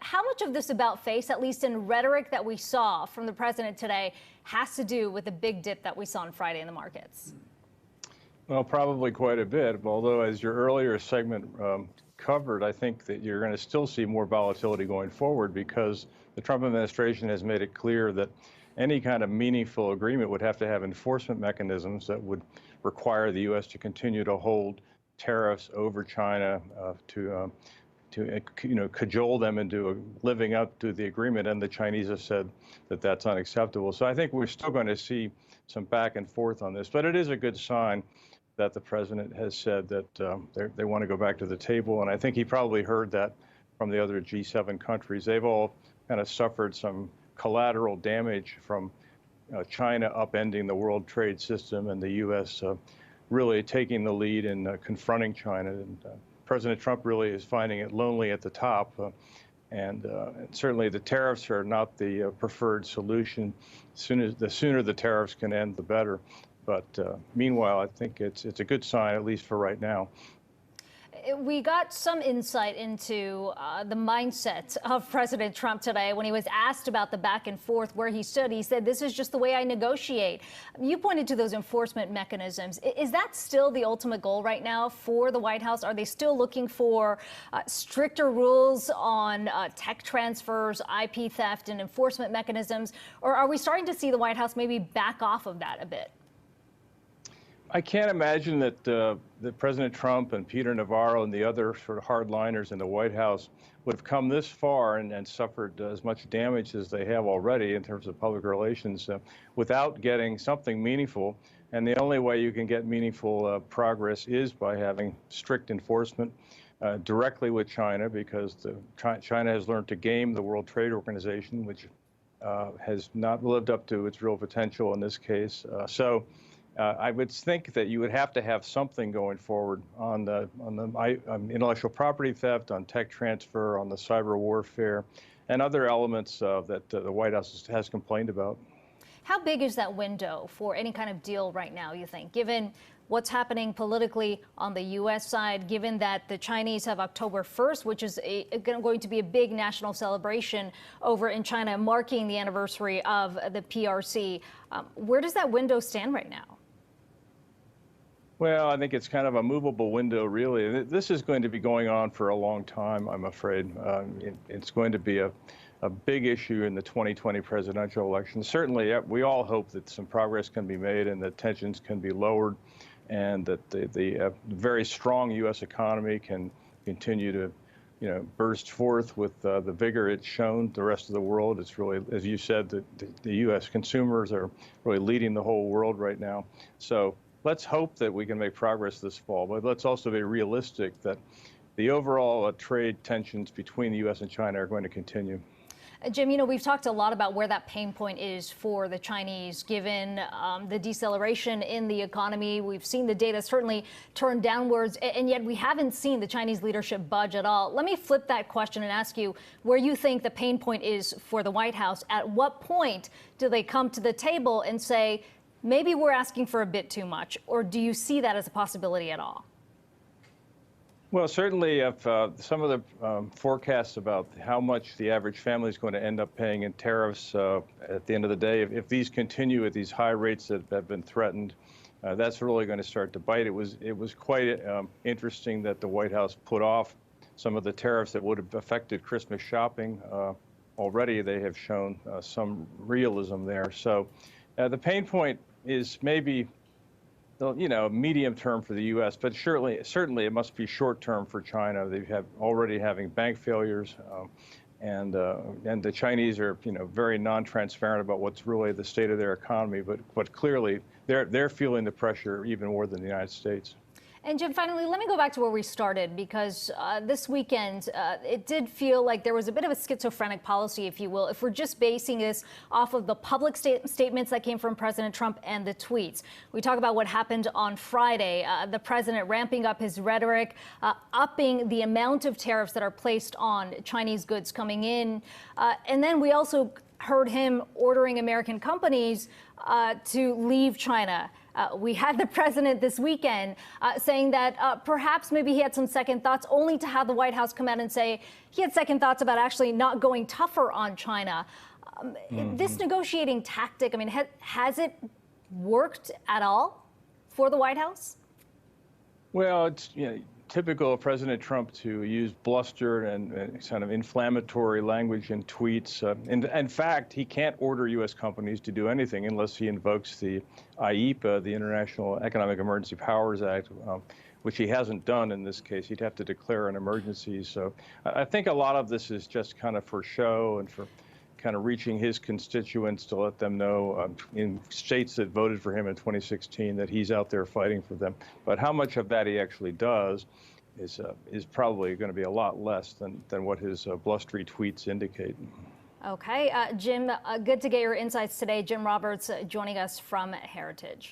how much of this about face, at least in rhetoric that we saw from the president today, has to do with the big dip that we saw on Friday in the markets? Well, probably quite a bit, although as your earlier segment covered, I think that you're going to still see more volatility going forward because the Trump administration has made it clear that any kind of meaningful agreement would have to have enforcement mechanisms that would require the U.S. to continue to hold tariffs over China to cajole them into living up to the agreement, and the Chinese have said that that's unacceptable. So I think we're still going to see some back and forth on this, but it is a good sign that the president has said that they want to go back to the table, and I think he probably heard that from the other G7 countries. They've all kind of suffered some collateral damage from China upending the world trade system and the U.S. Really taking the lead in confronting China. And President Trump really is finding it lonely at the top. And certainly the tariffs are not the preferred solution. The sooner the tariffs can end, the better. But meanwhile, I think it's a good sign, at least for right now. We got some insight into the mindset of President Trump today when he was asked about the back and forth where he stood. He said, "This is just the way I negotiate." You pointed to those enforcement mechanisms. Is that still the ultimate goal right now for the White House? Are they still looking for stricter rules on tech transfers, IP theft, and enforcement mechanisms? Or are we starting to see the White House maybe back off of that a bit? I can't imagine that President Trump and Peter Navarro and the other sort of hardliners in the White House would have come this far and suffered as much damage as they have already in terms of public relations without getting something meaningful. And the only way you can get meaningful progress is by having strict enforcement directly with China, because China has learned to game the World Trade Organization, which has not lived up to its real potential in this case. I would think that you would have to have something going forward on the intellectual property theft, on tech transfer, on the cyber warfare, and other elements that the White House has complained about. How big is that window for any kind of deal right now, you think, given what's happening politically on the U.S. side, given that the Chinese have October 1st, which is going to be a big national celebration over in China, marking the anniversary of the PRC? Where does that window stand right now? Well, I think it's kind of a movable window, really. This is going to be going on for a long time, I'm afraid. It's going to be a big issue in the 2020 presidential election. Certainly, we all hope that some progress can be made and that tensions can be lowered, and that the very strong U.S. economy can continue to burst forth with the vigor it's shown the rest of the world. It's really, as you said, the U.S. consumers are really leading the whole world right now. So let's hope that we can make progress this fall, but let's also be realistic that the overall trade tensions between the U.S. and China are going to continue. Jim, we've talked a lot about where that pain point is for the Chinese, given the deceleration in the economy. We've seen the data certainly turn downwards, and yet we haven't seen the Chinese leadership budge at all. Let me flip that question and ask you where you think the pain point is for the White House. At what point do they come to the table and say, maybe we're asking for a bit too much, or do you see that as a possibility at all? Well, certainly, if some of the forecasts about how much the average family is going to end up paying in tariffs at the end of the day, if these continue at these high rates that have been threatened, that's really going to start to bite. It was quite interesting that the White House put off some of the tariffs that would have affected Christmas shopping. Already, they have shown some realism there. So the pain point is maybe, medium term for the U.S., but certainly it must be short term for China. They have already having bank failures, and the Chinese are, very non-transparent about what's really the state of their economy. But clearly, they're feeling the pressure even more than the United States. And Jim, finally, let me go back to where we started, because this weekend, it did feel like there was a bit of a schizophrenic policy, if you will, if we're just basing this off of the public statements that came from President Trump and the tweets. We talk about what happened on Friday, the president ramping up his rhetoric, upping the amount of tariffs that are placed on Chinese goods coming in. And then we also heard him ordering American companies to leave China. We had the president this weekend saying that perhaps maybe he had some second thoughts, only to have the White House come out and say he had second thoughts about actually not going tougher on China. This negotiating tactic, I mean, has it worked at all for the White House? Well, it's typical of President Trump to use bluster and kind of inflammatory language in tweets. In fact, he can't order U.S. companies to do anything unless he invokes the IEPA, the International Economic Emergency Powers Act, which he hasn't done in this case. He'd have to declare an emergency. So I think a lot of this is just kind of for show and for kind of reaching his constituents to let them know in states that voted for him in 2016 that he's out there fighting for them. But how much of that he actually does is probably going to be a lot less than what his blustery tweets indicate. Okay, Jim, good to get your insights today. Jim Roberts joining us from Heritage.